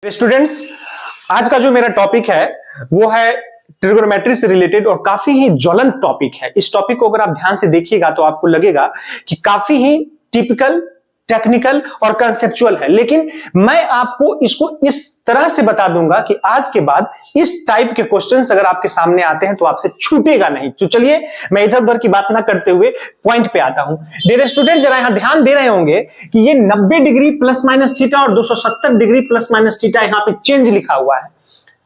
Students, आज का जो मेरा टॉपिक है वो है ट्रिगोनोमेट्री से रिलेटेड और काफी ही ज्वलंत टॉपिक है। इस टॉपिक को अगर आप ध्यान से देखिएगा तो आपको लगेगा कि काफी ही टिपिकल, टेक्निकल और कंसेप्चुअल है, लेकिन मैं आपको इसको इस तरह से बता दूंगा कि आज के बाद इस टाइप के क्वेश्चंस अगर आपके सामने आते हैं तो आपसे छूटेगा नहीं। तो चलिए मैं इधर उधर की बात ना करते हुए पॉइंट पे आता हूं। डियर स्टूडेंट, जरा यहां ध्यान दे रहे होंगे कि ये 90 डिग्री प्लस माइनस थीटा और 270 डिग्री प्लस माइनस थीटा यहां पे चेंज लिखा हुआ है।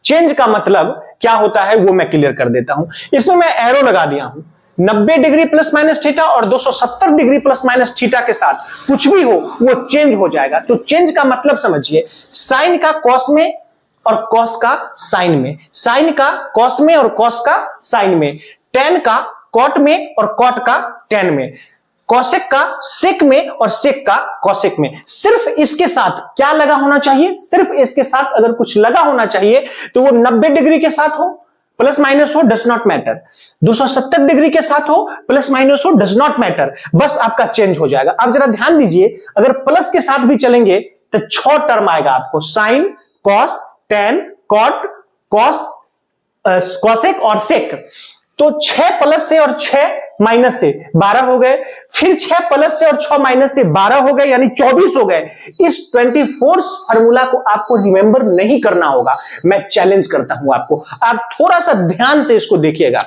चेंज का मतलब क्या होता है वो मैं क्लियर कर देता हूं। इसमें मैं एरो लगा दिया हूं। 90 डिग्री प्लस माइनस थीटा और 270 डिग्री प्लस माइनस थीटा के साथ कुछ भी हो वो चेंज हो जाएगा। तो चेंज का मतलब समझिए, साइन का कॉस में और कॉस का साइन में, साइन का कॉस में और कॉस का साइन में, टेन का कॉट में और कॉट का टेन में, कॉसेक का सेक में और सेक का कॉसेक में। सिर्फ इसके साथ क्या लगा होना चाहिए? सिर्फ इसके साथ अगर कुछ लगा होना चाहिए तो वो 90 डिग्री के साथ हो, प्लस माइनस हो, डज नॉट मैटर। 270 डिग्री के साथ हो, प्लस माइनस हो, डज नॉट मैटर। बस आपका चेंज हो जाएगा। आप जरा ध्यान दीजिए, अगर प्लस के साथ भी चलेंगे तो 6 टर्म आएगा आपको, sine, cos, tan, cot, cos, cosec और सेक। तो 6 प्लस से और 6 माइनस से 12 हो गए, फिर 6 प्लस से और 6 माइनस से 12 हो गए, यानी 24 हो गए। इस 24 फार्मूला को आपको रिमेंबर नहीं करना होगा। मैं चैलेंज करता हूं आपको, आप थोड़ा सा ध्यान से इसको देखिएगा।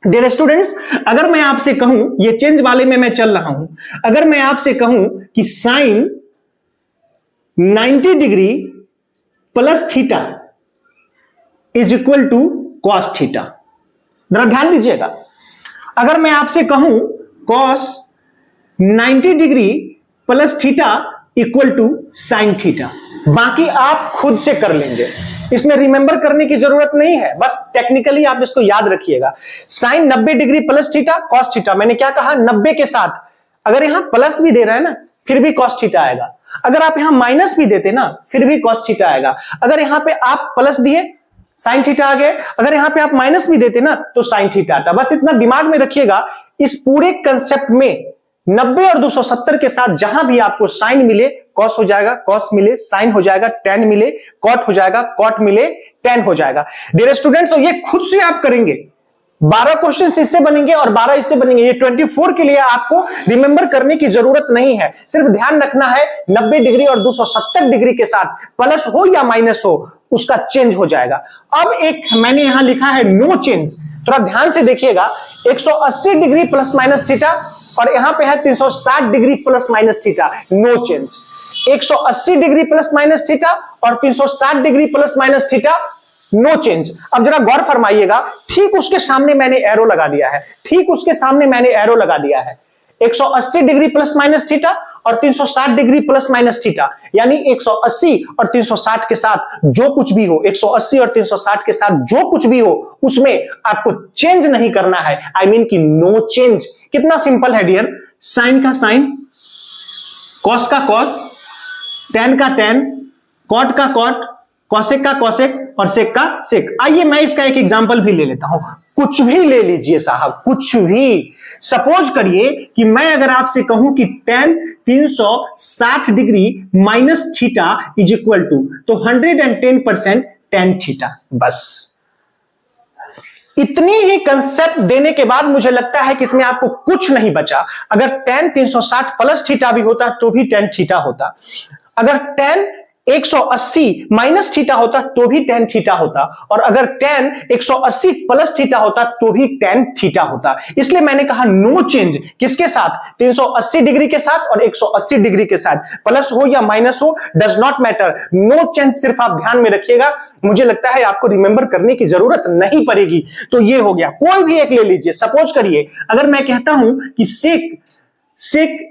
डियर स्टूडेंट्स, अगर मैं आपसे कहूं, ये चेंज वाले में मैं चल रहा हूं, अगर मैं आपसे कहूं कि sine 90 degree plus theta is equal to cos theta, जरा ध्यान दीजिएगा। अगर मैं आपसे कहूं cos 90 degree plus theta equal to sine theta, बाकी आप खुद से कर लेंगे, इसमें रिमेंबर करने की जरूरत नहीं है, बस टेक्निकली आप इसको याद रखिएगा। Sine 90 degree plus theta cos theta, मैंने क्या कहा? 90 के साथ अगर यहां प्लस भी दे रहा है ना फिर भी कॉस थीटा आएगा, अगर आप यहां माइनस भी देते ना फिर भी कॉस थीटा आएगा, अगर यहां पे आप प्लस दिए साइन थीटा आ गए, अगर यहां पे आप माइनस भी देते ना तो साइन थीटा आता। बस इतना दिमाग में रखिएगा, इस पूरे कंसेप्ट में 90 और 270 के साथ जहां भी आपको साइन मिले कॉस हो जाएगा, कॉस मिले साइन हो जाएगा, टेन मिले कॉट हो जाएगा, कॉट मिले टेन हो जाएगा। डियर स्टूडेंट, तो ये खुद से आप करेंगे, 12 क्वेश्चन इससे बनेंगे और 12 इससे बनेंगे। ये 24 के लिए आपको रिमेंबर करने की जरूरत नहीं है, सिर्फ ध्यान रखना है 90 डिग्री और 270 डिग्री के साथ प्लस हो या माइनस हो उसका चेंज हो जाएगा। अब एक मैंने यहां लिखा है नो चेंज, थोड़ा ध्यान से देखिएगा। 180 डिग्री प्लस माइनस थीटा और यहां पे है 360 degree plus minus theta, no change. 180 degree plus minus theta और 360 degree plus minus theta, no change. अब जरा गौर फरमाइएगा, ठीक उसके सामने मैंने एरो लगा दिया है, ठीक उसके सामने मैंने एरो लगा दिया है। 180 डिग्री प्लस माइनस थीटा और 360 डिग्री प्लस माइनस थीटा, यानी 180 और 360 के साथ जो कुछ भी हो, 180 और 360 के साथ जो कुछ भी हो उसमें आपको चेंज नहीं करना है, आई मीन कि नो चेंज। कितना सिंपल है डियर, साइन का साइन, कॉस का कॉस, टेन का टेन, कॉट का कॉट, कॉसेक का कॉसेक और सेक का सेक। आइए मैं इसका एक एग्जांपल भी ले लेता हूं, कुछ भी ले लीजिए साहब, कुछ भी। सपोज करिए कि मैं अगर आपसे कहूं कि tan 360 degree minus theta is equal to, तो 110% टेन थीटा। बस इतनी ही कंसेप्ट देने के बाद मुझे लगता है कि इसमें आपको कुछ नहीं बचा। अगर टेन 360 प्लस थीटा भी होता तो भी टेन थीटा होता, अगर टेन 180 माइनस थीटा होता तो भी टेन थीटा होता, और अगर टेन 180 प्लस थीटा होता तो भी टेन थीटा होता। इसलिए मैंने कहा नो चेंज, किसके साथ? 380 डिग्री के साथ और 180 डिग्री के साथ, प्लस हो या माइनस हो does not matter, no change. सिर्फ आप ध्यान में रखिएगा, मुझे लगता है आपको रिमेंबर करने की जरूरत नहीं पड़ेगी। तो ये हो गया, कोई भी एक ले लीजिए। सपोज करिए अगर मैं कहता हूं कि सेक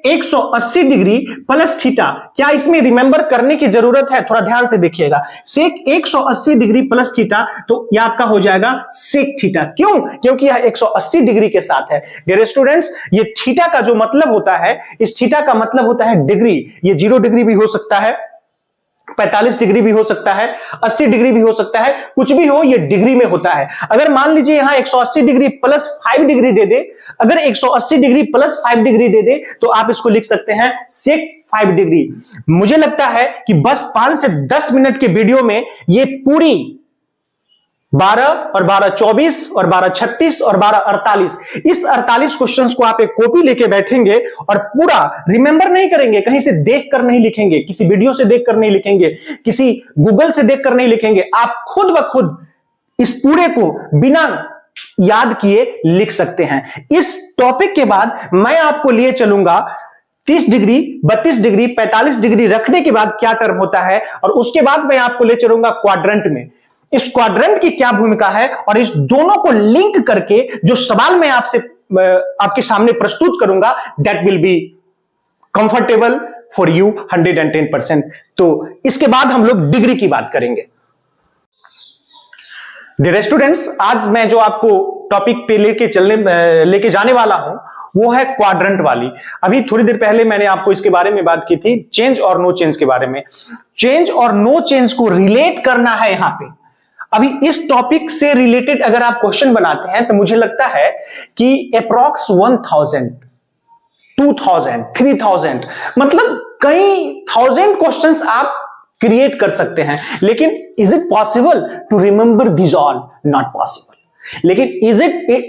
180 डिग्री प्लस थीटा, क्या इसमें रिमेंबर करने की जरूरत है? थोड़ा ध्यान से देखिएगा, सेक 180 डिग्री प्लस थीटा, तो यह आपका हो जाएगा सेक थीटा। क्यों? क्योंकि यह 180 डिग्री के साथ है। डियर स्टूडेंट्स, ये थीटा का जो मतलब होता है, इस थीटा का मतलब होता है डिग्री। ये 0 डिग्री भी हो सकता है, 45 डिग्री भी हो सकता है, 80 डिग्री भी हो सकता है, कुछ भी हो, ये डिग्री में होता है। अगर मान लीजिए यहां 180 डिग्री प्लस 5 डिग्री दे दे, अगर 180 डिग्री प्लस 5 डिग्री दे दे तो आप इसको लिख सकते हैं सेक 5 डिग्री। मुझे लगता है कि बस 5 से 10 मिनट के वीडियो में ये पूरी 12 और 12 24 और 12 36 और 12 48, इस 48 क्वेश्चंस को आप एक कॉपी लेके बैठेंगे और पूरा रिमेंबर नहीं करेंगे, कहीं से देखकर नहीं लिखेंगे, किसी वीडियो से देखकर नहीं लिखेंगे, किसी गूगल से देखकर नहीं लिखेंगे, आप खुद ब खुद इस पूरे को बिना याद किए लिख सकते हैं। इस टॉपिक के बाद मैं आपको लिए चलूंगा 30 डिग्री, 32 डिग्री, 45 डिग्री रखने के बाद क्या टर्म होता है, और उसके बाद मैं आपको ले चलूंगा क्वाड्रेंट में। इस क्वाड्रेंट की क्या भूमिका है, और इस दोनों को लिंक करके जो सवाल मैं आपके सामने प्रस्तुत करूंगा, that will be comfortable for you 110%। तो इसके बाद हम लोग डिग्री की बात करेंगे। डियर स्टूडेंट्स, आज मैं जो आपको टॉपिक पे लेके जाने वाला हूं वो है क्वाड्रेंट वाली। अभी थोड़ी देर पहले मैंने आपको इसके बारे में बात की थी, चेंज और नो चेंज के बारे में। चेंज और नो चेंज को रिलेट करना है यहां पे। अभी इस टॉपिक से रिलेटेड अगर आप क्वेश्चन बनाते हैं तो मुझे लगता है कि अप्रॉक्स 1000, 2000, 3000, मतलब कई थाउजेंड क्वेश्चंस आप क्रिएट कर सकते हैं। लेकिन is it possible to remember this all? Not possible. लेकिन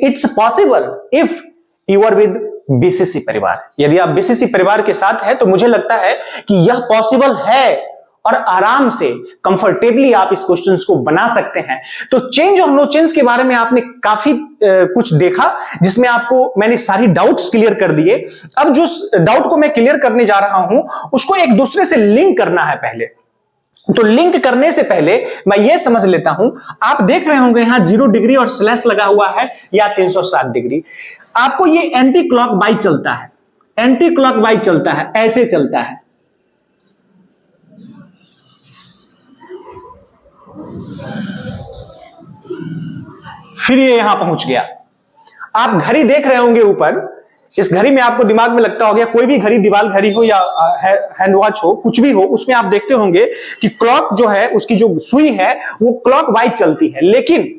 it's possible if you are with BCC परिवार। यदि आप बीसीसी परिवार के साथ हैं तो मुझे लगता है कि यह पॉसिबल है और आराम से कंफर्टेबली आप इस क्वेश्चंस को बना सकते हैं। तो चेंज और नो चेंज के बारे में आपने काफी कुछ देखा, जिसमें आपको मैंने सारी डाउट्स क्लियर कर दिए। अब जो डाउट को मैं क्लियर करने जा रहा हूं उसको एक दूसरे से लिंक करना है पहले। तो लिंक करने से पहले मैं ये समझ लेता हूं, आप देख रहे होंगे यहां 0 डिग्री और स्लैश लगा हुआ है या 360 डिग्री। आपको ये एंटी क्लॉक वाइज चलता है, एंटी क्लॉक वाइज चलता है, ऐसे चलता है। फिर ये यहां पहुंच गया। आप घड़ी देख रहे होंगे ऊपर, इस घड़ी में आपको दिमाग में लगता होगा, कोई भी घड़ी, दीवार घड़ी हो या हैंड वॉच हो, कुछ भी हो, उसमें आप देखते होंगे कि क्लॉक जो है, उसकी जो सुई है वो क्लॉक वाइज चलती है। लेकिन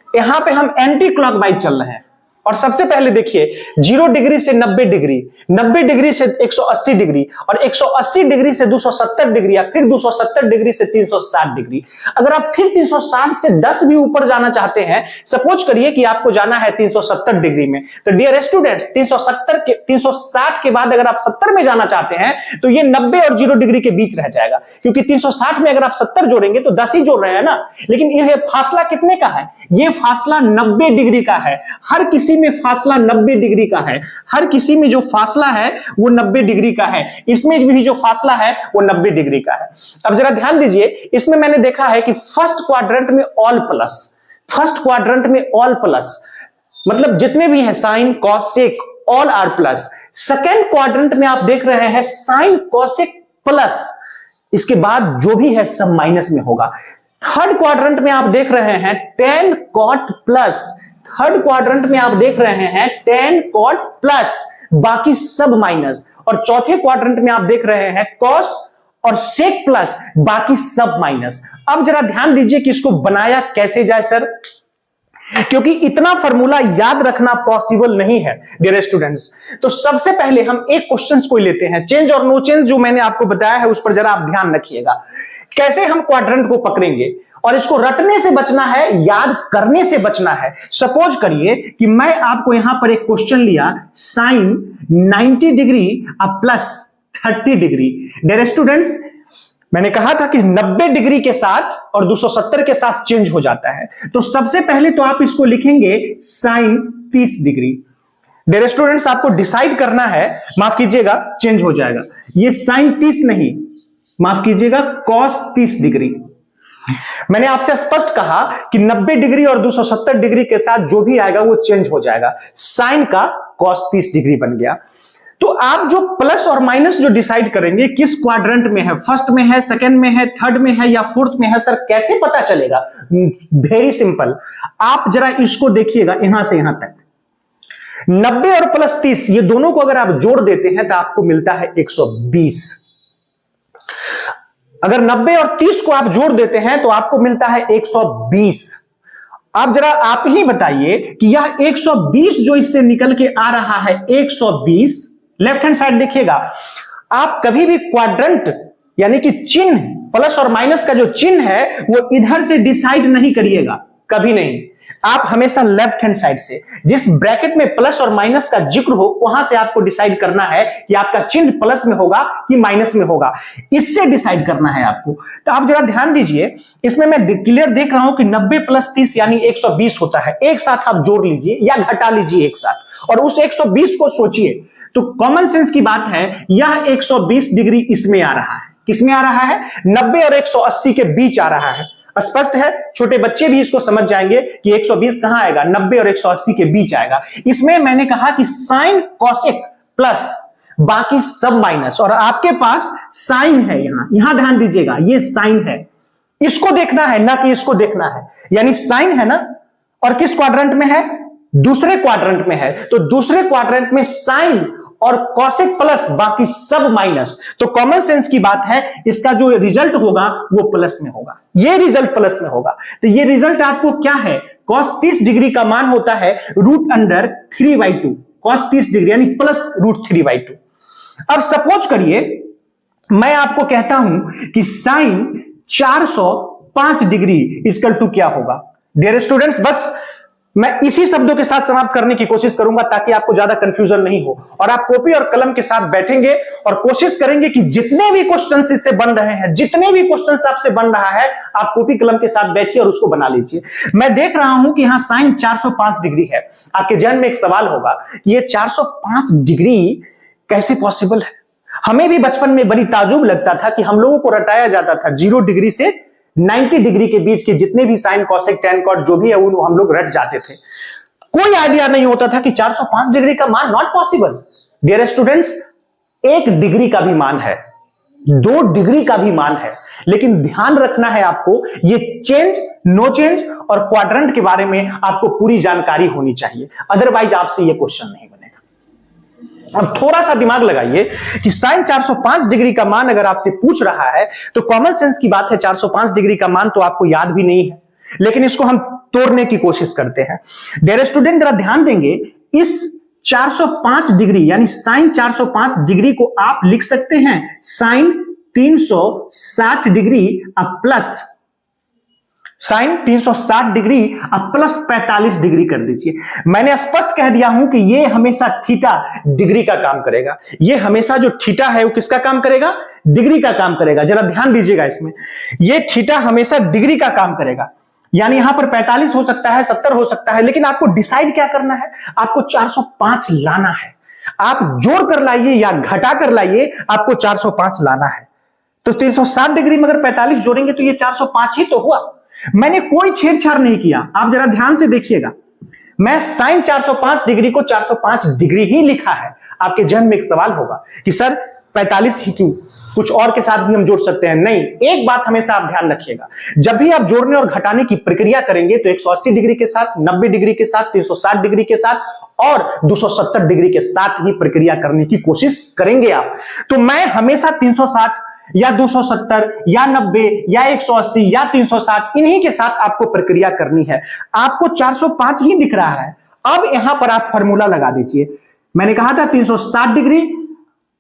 यहां पे हम एंटी क्लॉक वाइज चल रहे हैं। और सबसे पहले देखिए 0 डिग्री से 90 डिग्री, 90 डिग्री से 180 डिग्री, और 180 डिग्री से 270 डिग्री, या फिर 270 डिग्री से 360 डिग्री। अगर आप फिर 360 से 10 भी ऊपर जाना चाहते हैं, सपोज करिए कि आपको जाना है 370 डिग्री में, तो डियर स्टूडेंट्स 360 के बाद अगर आप 70 में जाना चाहते हैं तो ये 90 और 0 डिग्री के बीच रह जाएगा, क्योंकि 360 में अगर आप 70 जोड़ेंगे तो 10 ही जोड़ रहे हैं ना। लेकिन ये फासला कितने का है? ये फासला 90 डिग्री का है। हर किसी में फासला 90 डिग्री का है। हर किसी में जो फासला है वो 90 डिग्री का है। इसमें भी जो फासला है वो 90 डिग्री का है। अब जरा ध्यान दीजिए, इसमें मैंने देखा है कि फर्स्ट क्वाड्रेंट में ऑल प्लस, फर्स्ट क्वाड्रेंट में ऑल प्लस, मतलब जितने भी हैं sine cos sec all are plus. Second quadrant में आप देख रहे हैं साइन कॉसेक प्लस, इसके बाद जो भी है सब माइनस में होगा। थर्ड क्वाड्रेंट में आप देख रहे हैं tan cot plus, third quadrant में आप देख रहे हैं टेन कॉट प्लस, बाकी सब माइनस। और चौथे क्वाड्रेंट में आप देख रहे हैं कॉस और सेक प्लस, बाकी सब माइनस। अब जरा ध्यान दीजिए कि इसको बनाया कैसे जाए सर, क्योंकि इतना फॉर्मूला याद रखना पॉसिबल नहीं है डियर स्टूडेंट्स। तो सबसे पहले हम एक क्वेश्चन को लेते हैं, चेंज और नो चेंज जो मैंने आपको बताया है उस पर जरा आप ध्यान रखिएगा। कैसे हम क्वाड्रेंट को पकड़ेंगे, और इसको रटने से बचना है, याद करने से बचना है। सपोज करिए कि मैं आपको यहां पर एक क्वेश्चन लिया, sine 90 degree plus 30 degree. Dear students, मैंने कहा था कि 90 डिग्री के साथ और 270 के साथ चेंज हो जाता है। तो सबसे पहले तो आप इसको लिखेंगे साइन 30 डिग्री। डियर स्टूडेंट्स, आपको डिसाइड करना है, माफ कीजिएगा चेंज हो जाएगा, ये साइन 30 नहीं, माफ कीजिएगा कॉस 30 डिग्री। मैंने आपसे स्पष्ट कहा कि 90 डिग्री और 270 डिग्री के साथ जो भी आएगा वो चेंज हो जाएगा। साइन का कॉस 30 डिग्री बन गया। तो आप जो प्लस और माइनस जो डिसाइड करेंगे किस क्वाड्रेंट में है, फर्स्ट में है, सेकंड में है, थर्ड में है या फोर्थ में है, सर कैसे पता चलेगा? वेरी सिंपल, आप जरा इसको देखिएगा यहां से यहां तक, 90 और प्लस 30 ये दोनों को अगर आप जोड़ देते हैं तो आपको मिलता है 120। अगर 90 और 30 को आप जोड़ देते हैं तो आपको मिलता है 120। अब जरा आप ही बताइए कि यह 120 जो इससे निकल के आ रहा है 120, लेफ्ट हैंड साइड देखिएगा, आप कभी भी क्वाड्रेंट यानी कि चिन्ह प्लस और माइनस का जो चिन्ह है वो इधर से डिसाइड नहीं करिएगा, कभी नहीं। आप हमेशा लेफ्ट हैंड साइड से, जिस ब्रैकेट में प्लस और माइनस का जिक्र हो वहां से आपको डिसाइड करना है कि आपका चिन्ह प्लस में होगा कि माइनस में होगा, इससे डिसाइड करना है आपको। तो आप जरा ध्यान दीजिए, इसमें मैं क्लियर देख रहा हूं कि 90 प्लस 30 यानी 120 होता है। एक साथ आप जोड़ लीजिए या घटा लीजिए एक साथ और उस 120 को सोचिए। तो कॉमन सेंस की बात है, यह 120 डिग्री इसमें आ रहा है। किसमें आ रहा है? 90 और 180 के बीच आ रहा है। स्पष्ट है, छोटे बच्चे भी इसको समझ जाएंगे कि 120 कहां आएगा, 90 और 180 के बीच आएगा। इसमें मैंने कहा कि साइन कॉसेक प्लस बाकी सब माइनस, और आपके पास साइन है यहां ध्यान दीजिएगा, ये साइन है, इसको देखना है ना कि इसको देखना है। यानी साइन है ना, और किस क्वाड्रेंट में है? दूसरे क्वाड्रेंट में है। तो दूसरे क्वाड्रेंट में साइन और कॉसेक प्लस बाकी सब माइनस। तो कॉमन सेंस की बात है, इसका जो रिजल्ट होगा वो प्लस में होगा, ये रिजल्ट प्लस में होगा। तो ये रिजल्ट आपको क्या है? cos 30 डिग्री का मान होता है √3/2, cos 30 डिग्री यानी प्लस √3/2। अब सपोज करिए मैं आपको कहता हूं कि साइन 405 डिग्री इक्वल टू क्या होगा? डियर स्टूडेंट्स, बस मैं इसी शब्दों के साथ समाप्त करने की कोशिश करूंगा ताकि आपको ज्यादा कंफ्यूजन नहीं हो, और आप कॉपी और कलम के साथ बैठेंगे और कोशिश करेंगे कि जितने भी क्वेश्चंस इससे बन रहे हैं, जितने भी क्वेश्चंस आपसे बन रहा है, आप कॉपी कलम के साथ बैठिए और उसको बना लीजिए। मैं देख रहा हूं कि यहां साइन 405 डिग्री है। आपके जहन में एक सवाल होगा, ये 405 डिग्री कैसे पॉसिबल है? हमें भी बचपन में बड़ी ताजुब लगता था कि हम लोगों को रटाया जाता था 0 डिग्री से 90 डिग्री के बीच के जितने भी साइन कॉसेक टैन कॉट जो भी है वो हम लोग रट जाते थे। कोई आइडिया नहीं होता था कि 405 डिग्री का मान not possible. Dear students, 1 degree का भी मान है, 2 डिग्री का भी मान है, लेकिन ध्यान रखना है आपको, ये चेंज, नो चेंज और क्वाड्रेंट के बारे में आपको पूरी जानकारी होनी चाहिए, अदरवाइज आपसे ये क्वेश्चन नहीं बनेगा। अब थोड़ा सा दिमाग लगाइए कि साइन 405 डिग्री का मान अगर आपसे पूछ रहा है तो कॉमन सेंस की बात है 405 डिग्री का मान तो आपको याद भी नहीं है, लेकिन इसको हम तोड़ने की कोशिश करते हैं। डियर स्टूडेंट, जरा ध्यान देंगे, इस 405 डिग्री यानी साइन 405 डिग्री को आप लिख सकते हैं साइन 360 डिग्री अब प्लस साइन 360 डिग्री अब प्लस 45 डिग्री कर दीजिए। मैंने स्पष्ट कह दिया हूं कि ये हमेशा थीटा डिग्री का काम करेगा। ये हमेशा जो थीटा है वो किसका काम करेगा? डिग्री का काम करेगा। जरा ध्यान दीजिएगा इसमें, ये थीटा हमेशा डिग्री का काम करेगा। यानी यहां पर 45 हो सकता है, 70 हो सकता है, लेकिन आपको डिसाइड क्या करना है? आपको 405 लाना है। आप जोड़ कर लाइए या घटा कर लाइए, आपको 405 लाना है। तो 360 डिग्री में अगर 45 जोड़ेंगे तो ये 405 ही तो हुआ। मैंने कोई छेड़छाड़ नहीं किया, आप जरा ध्यान से देखिएगा, मैं साइन 405 डिग्री को 405 डिग्री ही लिखा है। आपके जहन में एक सवाल होगा कि सर 45 ही क्यों, कुछ और के साथ भी हम जोड़ सकते हैं? नहीं, एक बात हमेशा आप ध्यान रखिएगा, जब भी आप जोड़ने और घटाने की प्रक्रिया करेंगे तो 180 डिग्री के साथ, 90 डिग्री के साथ, 360 डिग्री के साथ और 270 डिग्री के साथ ही प्रक्रिया करने की कोशिश करेंगे आप। तो मैं हमेशा 360 या 270 या 90 या 180 या 360 इन्हीं के साथ आपको प्रक्रिया करनी है। आपको 405 ही दिख रहा है। अब यहां पर आप फॉर्मूला लगा दीजिए। मैंने कहा था 360 डिग्री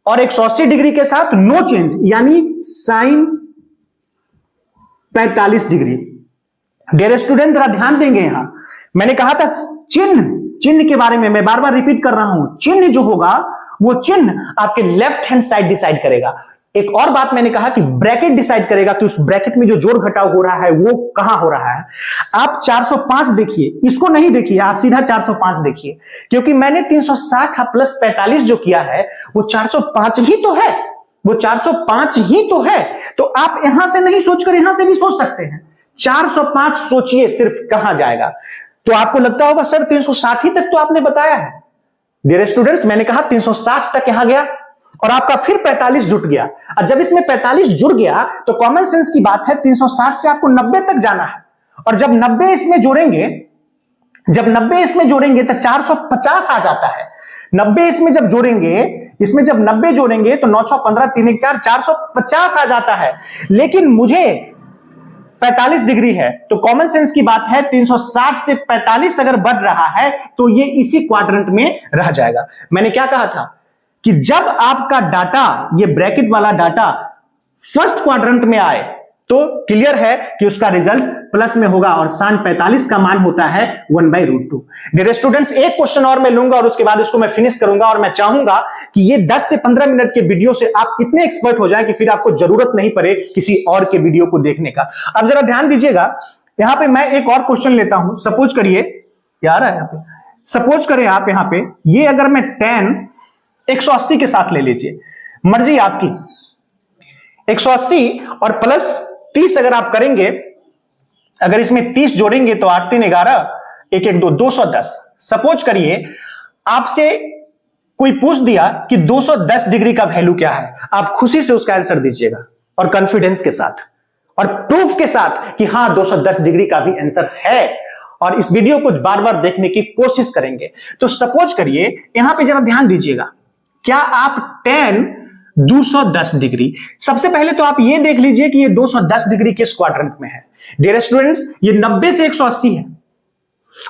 और 180 डिग्री के साथ नो चेंज यानी साइन 45 डिग्री। डियर स्टूडेंट, जरा ध्यान देंगे, यहां मैंने कहा था चिन्ह के बारे में मैं बार बार रिपीट कर रहा हूं। चिन्ह जो होगा वो चिन्ह आपके लेफ्ट हैंड साइड डिसाइड करेगा। एक और बात मैंने कहा कि ब्रैकेट डिसाइड करेगा कि उस ब्रैकेट में जो जोड़ घटाव हो रहा है वो कहां हो रहा है। आप 405 देखिए, इसको नहीं देखिए, आप सीधा 405 देखिए, क्योंकि मैंने 360 प्लस 45 जो किया है वो 405 ही तो है, वो 405 ही तो है। तो आप यहां से नहीं सोचकर यहां से भी सोच सकते हैं। 405 सोचिए सिर्फ कहां जाएगा। तो आपको लगता होगा सर 360 ही तक तो आपने बताया है। डियर स्टूडेंट्स, मैंने कहा 360 तक यहां गया और आपका फिर 45 जुट गया, और जब इसमें 45 जुड़ गया तो कॉमन सेंस की बात है 360 से आपको 90 तक जाना है, और जब 90 इसमें जोड़ेंगे तो 450 आ जाता है। 90 इसमें जब जोड़ेंगे, इसमें जब 90 जोड़ेंगे तो 9 6 15 3 1 4 450 आ जाता है, लेकिन मुझे 45 डिग्री है, तो कॉमन सेंस की बात है 360 से 45 अगर बढ़ रहा है तो ये इसी क्वाड्रेंट में रह जाएगा। मैंने क्या कहा था कि जब आपका डाटा, ये ब्रैकेट वाला डाटा फर्स्ट क्वाड्रेंट में आए तो क्लियर है कि उसका रिजल्ट प्लस में होगा, और sin 45 का मान होता है 1/√2। डियर स्टूडेंट्स, एक क्वेश्चन और मैं लूंगा और उसके बाद इसको मैं फिनिश करूंगा, और मैं चाहूंगा कि ये 10 से 15 मिनट के वीडियो से आप इतने एक्सपर्ट हो जाएं कि फिर आपको जरूरत नहीं पड़े किसी और के वीडियो को देखने का। अब जरा ध्यान दीजिएगा, यहां पे मैं एक और क्वेश्चन लेता हूं। सपोज करिए, क्या आ रहा है यहां पे, सपोज करें आप यहां पे, ये अगर मैं tan 180 के साथ ले लीजिए, मर्जी आपकी, 180 और प्लस 30 अगर आप करेंगे, अगर इसमें 30 जोड़ेंगे तो 8 3 11 1 1 2 210। सपोज करिए आपसे कोई पूछ दिया कि 210 डिग्री का वैल्यू क्या है, आप खुशी से उसका आंसर दीजिएगा और कॉन्फिडेंस के साथ और प्रूफ के साथ कि हां 210 डिग्री का भी आंसर है, और इस वीडियो को बार बार देखने की कोशिश करेंगे। तो सपोज करिए यहां पे जरा ध्यान दीजिएगा, क्या आप tan 210 डिग्री, सबसे पहले तो आप ये देख लीजिए कि ये 210 डिग्री किस क्वाड्रेंट में है। डियर स्टूडेंट्स, ये 90 से 180 है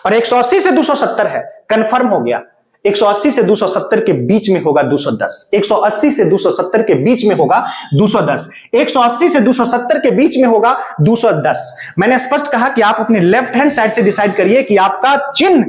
और 180 से 270 है, कंफर्म हो गया। 180 से 270 के बीच में होगा 210, 180 से 270 के बीच में होगा 210, 180 से 270 के बीच में होगा 210। मैंने स्पष्ट कहा कि आप अपने लेफ्ट हैंड साइड से डिसाइड करिए कि आपका चिन्ह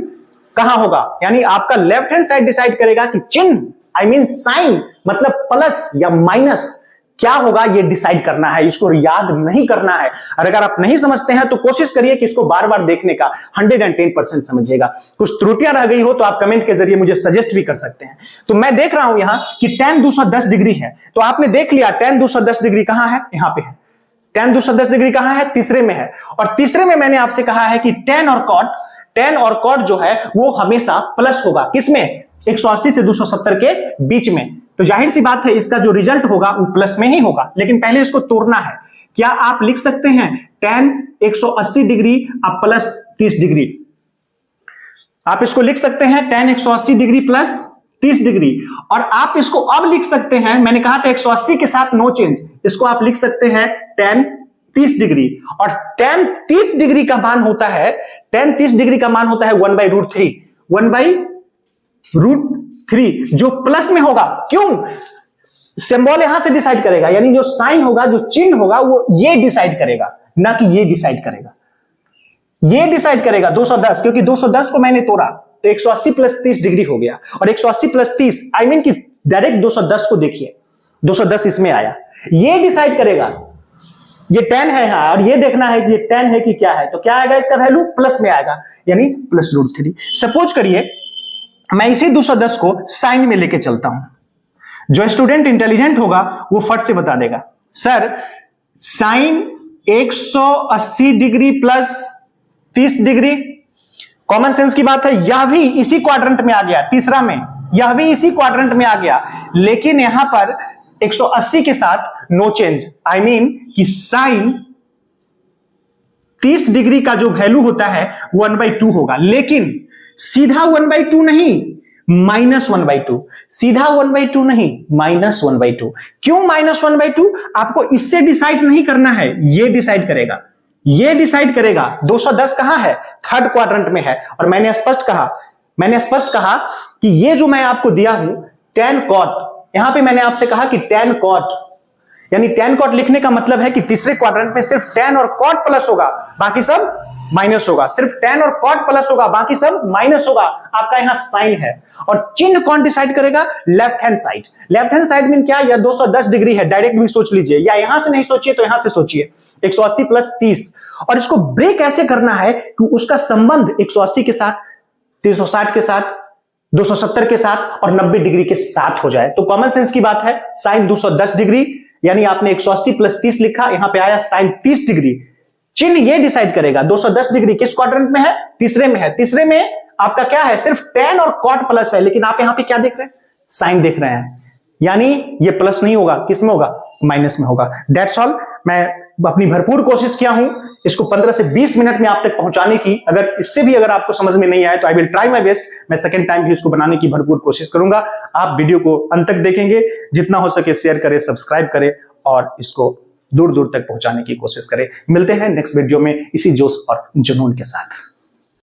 कहां होगा, यानी आपका लेफ्ट हैंड साइड डिसाइड करेगा कि चिन्ह, आई मीन साइन, मतलब प्लस या माइनस क्या होगा, ये डिसाइड करना है, इसको याद नहीं करना है। और अगर आप नहीं समझते हैं तो कोशिश करिए कि इसको बार बार देखने का, 110% समझिएगा। कुछ त्रुटियां रह गई हो तो आप कमेंट के जरिए मुझे सजेस्ट भी कर सकते हैं। तो मैं देख रहा हूं यहां कि tan 210 डिग्री है, तो आपने देख लिया tan 210 डिग्री कहां है, यहां पे है। tan 210 डिग्री कहां है, तीसरे में है, और तीसरे में मैंने आपसे कहा है कि tan और cot जो है वो हमेशा प्लस होगा, किसमें, 180 से 270 के बीच में। तो जाहिर सी बात है इसका जो रिजल्ट होगा वो प्लस में ही होगा, लेकिन पहले इसको तोड़ना है। क्या आप लिख सकते हैं tan 180 डिग्री अब प्लस 30 डिग्री, आप इसको लिख सकते हैं tan 180 डिग्री प्लस 30 डिग्री, और आप इसको अब लिख सकते हैं, मैंने कहा था 180 के साथ नो चेंज, इसको आप लिख सकते हैं tan 30 डिग्री, और tan 30 डिग्री का मान होता है, tan 30 डिग्री का मान होता है 1/√3, 1/√3 जो प्लस में होगा। क्यों, सिंबल यहां से डिसाइड करेगा, यानी जो साइन होगा, जो चिन्ह होगा वो ये डिसाइड करेगा, ना कि ये डिसाइड करेगा, ये डिसाइड करेगा 210, क्योंकि 210 को मैंने तोड़ा तो 180 प्लस 30 डिग्री हो गया, और 180 प्लस 30 आई मीन कि डायरेक्ट 210 को देखिए, 210 इसमें आया, ये डिसाइड करेगा, ये tan है यहां, और ये देखना है कि ये tan है कि क्या है, तो क्या आएगा, इसका वैल्यू प्लस में आएगा, यानी +√3। सपोज करिए मैं इसी 210 को साइन में लेके चलता हूं, जो स्टूडेंट इंटेलिजेंट होगा वो फट से बता देगा, sir sine 180 degree plus 30 degree, common sense की बात है, यह भी इसी क्वाड्रेंट में आ गया, तीसरा में, यह भी इसी क्वाड्रेंट में आ गया, लेकिन यहां पर 180 के साथ नो चेंज, आई मीन कि साइन 30 डिग्री का जो वैल्यू होता है 1/2 होगा, लेकिन सीधा 1/2 नहीं, -1/2, सीधा 1/2 नहीं, -1/2। क्यों -1/2, आपको इससे डिसाइड नहीं करना है, ये डिसाइड करेगा, ये डिसाइड करेगा। 210 कहां है, थर्ड क्वाड्रेंट में है, और मैंने स्पष्ट कहा कि ये जो मैं आपको दिया हूं tan cot, यहां पे मैंने आपसे कहा कि tan cot, यानी tan cot लिखने का मतलब है कि तीसरे क्वाड्रेंट में सिर्फ tan और cot प्लस होगा, बाकी सब माइनस होगा, सिर्फ tan और cot प्लस होगा, बाकी सब माइनस होगा। आपका यहां साइन है, और चिन्ह कौन डिसाइड करेगा, left hand side. Left hand side mean क्या, यह 210 डिग्री है, डायरेक्ट भी सोच लीजिए, या यहां से नहीं सोचिए तो यहां से सोचिए, 180 प्लस 30, और इसको ब्रेक ऐसे करना है कि उसका संबंध 180 के साथ, 360 के साथ, 270 के साथ और 90 डिग्री के साथ हो जाए। तो कॉमन सेंस की बात है, साइन 210 डिग्री, यानी आपने 180 प्लस 30 लिखा, यहां पे आया साइन 30 डिग्री, चिन्ह ये डिसाइड करेगा 210 डिग्री किस क्वाड्रेंट में है, तीसरे में है। तीसरे में आपका क्या है, सिर्फ tan और cot प्लस है, लेकिन आप यहां पे क्या देख रहे हैं, साइन देख रहे हैं, यानी ये प्लस नहीं होगा, किस में होगा, माइनस में होगा। That's all. मैं अपनी भरपूर कोशिश किया हूं इसको 15 से 20 मिनट में आप तक पहुंचाने की। अगर इससे भी अगर आपको समझ में नहीं आए तो I will try my best, मैं सेकंड टाइम भी इसको बनाने की भरपूर कोशिश करूंगा। आप वीडियो को अंत तक देखेंगे, जितना हो सके शेयर करें, सब्सक्राइब करें और इसको दूर दूर तक पहुंचाने की कोशिश करें। मिलते हैं नेक्स्ट वीडियो में इसी जोश और जुनून के साथ।